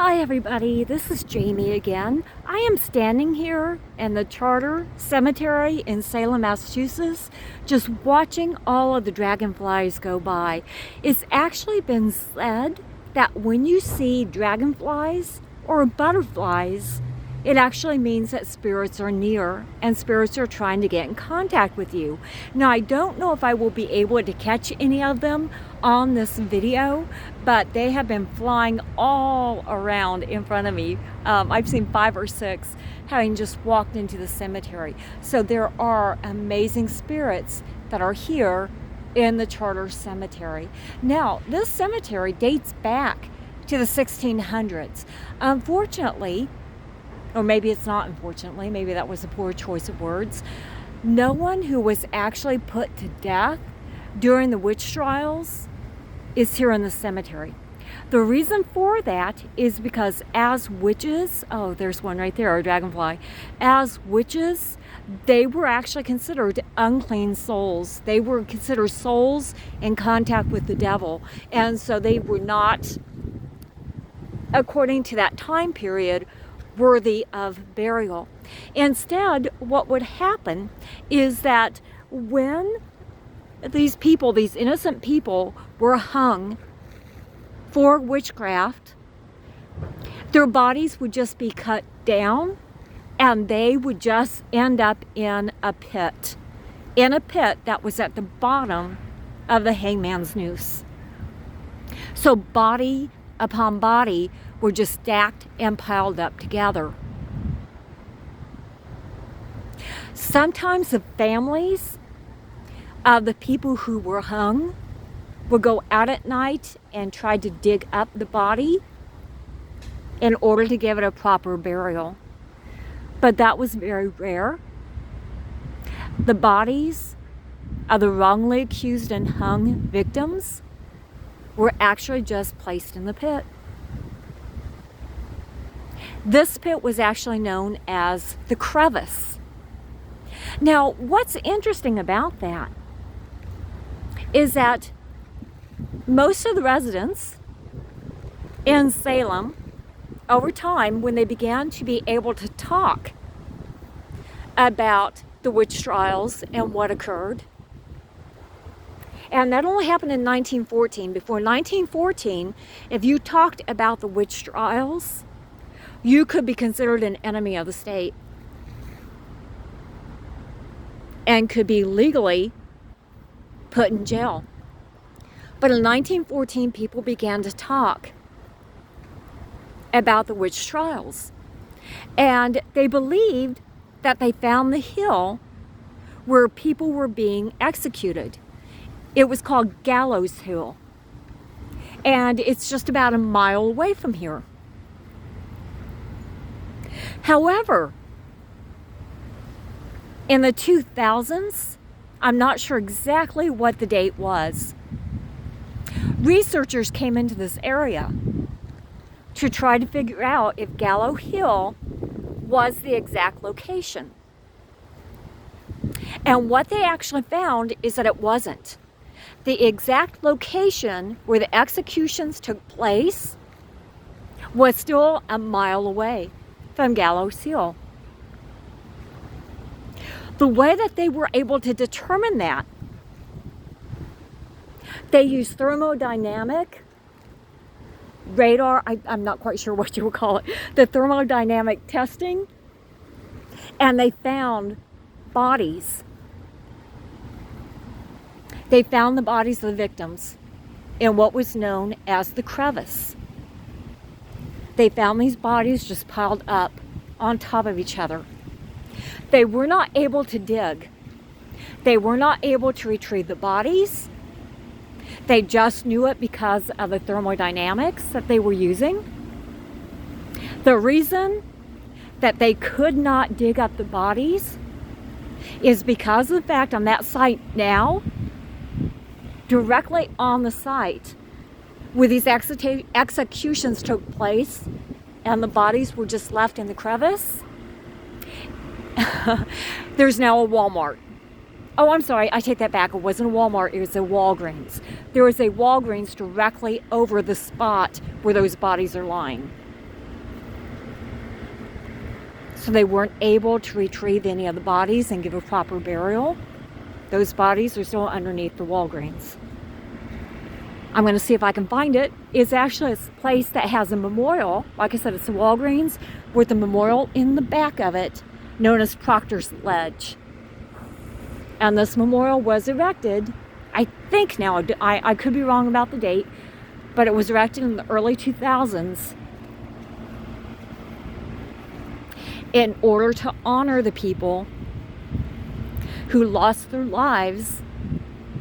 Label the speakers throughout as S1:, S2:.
S1: Hi everybody, this is Jamie again. I am standing here in the Charter Cemetery in Salem, Massachusetts, just watching all of the dragonflies go by. It's actually been said that when you see dragonflies or butterflies, it actually means that spirits are near and spirits are trying to get in contact with you. Now, I don't know if I will be able to catch any of them on this video, but they have been flying all around in front of me. I've seen 5 or 6 having just walked into the cemetery. So there are amazing spirits that are here in the Charter Cemetery. Now, this cemetery dates back to the 1600s. Unfortunately, or maybe it's not unfortunately, maybe that was a poor choice of words, no one who was actually put to death during the witch trials is here in the cemetery. The reason for that is because as witches, oh, there's one right there, a dragonfly. As witches, they were actually considered unclean souls. They were considered souls in contact with the devil. And so they were not, according to that time period, worthy of burial. Instead, what would happen is that when these people, these innocent people, were hung for witchcraft, their bodies would just be cut down and they would just end up in a pit that was at the bottom of the hangman's noose. So body upon body were just stacked and piled up together. Sometimes the families of the people who were hung would go out at night and try to dig up the body in order to give it a proper burial. But that was very rare. The bodies of the wrongly accused and hung victims were actually just placed in the pit. This pit was actually known as the crevice. Now, what's interesting about that is that most of the residents in Salem, over time, when they began to be able to talk about the witch trials and what occurred, and that only happened in 1914. Before 1914, if you talked about the witch trials, you could be considered an enemy of the state and could be legally put in jail. But in 1914, people began to talk about the witch trials. And they believed that they found the hill where people were being executed. It was called Gallows Hill. And it's just about a mile away from here. However, in the 2000s, I'm not sure exactly what the date was, researchers came into this area to try to figure out if Gallows Hill was the exact location. And what they actually found is that it wasn't. The exact location where the executions took place was still a mile away from Gallows Hill. The way that they were able to determine that, they used thermodynamic radar, I'm not quite sure what you would call it, the thermodynamic testing, and they found bodies. They found the bodies of the victims in what was known as the crevice. They found these bodies just piled up on top of each other. They were not able to dig. They were not able to retrieve the bodies. They just knew it because of the thermodynamics that they were using. The reason that they could not dig up the bodies is because of the fact on that site now, directly on the site where these executions took place and the bodies were just left in the crevice, there's now a Walmart. Oh, I'm sorry, I take that back. It wasn't a Walmart, it was a Walgreens. There was a Walgreens directly over the spot where those bodies are lying. So they weren't able to retrieve any of the bodies and give a proper burial. Those bodies are still underneath the Walgreens. I'm going to see if I can find it. It's actually a place that has a memorial. Like I said, it's a Walgreens with a memorial in the back of it known as Proctor's Ledge. And this memorial was erected, I think now, I could be wrong about the date, but it was erected in the early 2000s in order to honor the people who lost their lives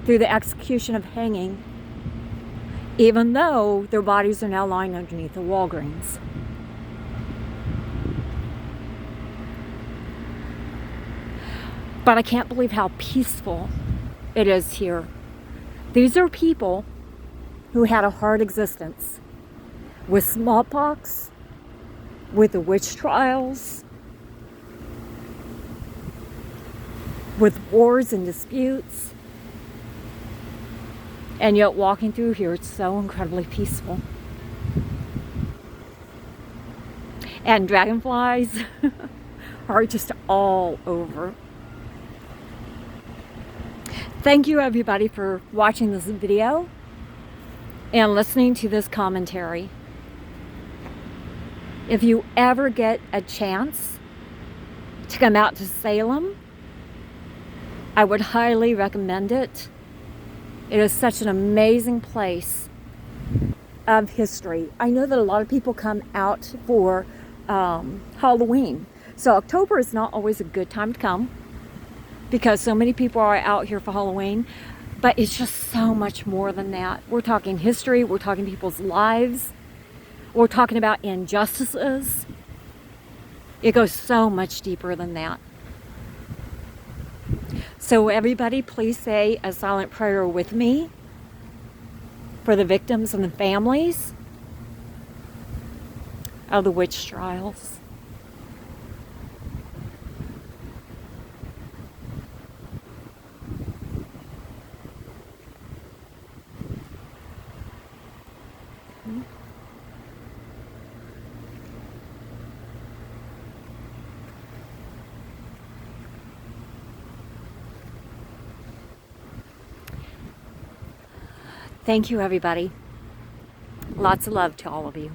S1: through the execution of hanging, even though their bodies are now lying underneath the Walgreens. But I can't believe how peaceful it is here. These are people who had a hard existence with smallpox, with the witch trials, with wars and disputes, and yet walking through here, it's so incredibly peaceful. And dragonflies are just all over. Thank you everybody for watching this video and listening to this commentary. If you ever get a chance to come out to Salem, I would highly recommend it. It is such an amazing place of history. I know that a lot of people come out for Halloween. So October is not always a good time to come because so many people are out here for Halloween, but it's just so much more than that. We're talking history, we're talking people's lives, we're talking about injustices. It goes so much deeper than that. So everybody, please say a silent prayer with me for the victims and the families of the witch trials. Thank you, everybody. Lots of love to all of you.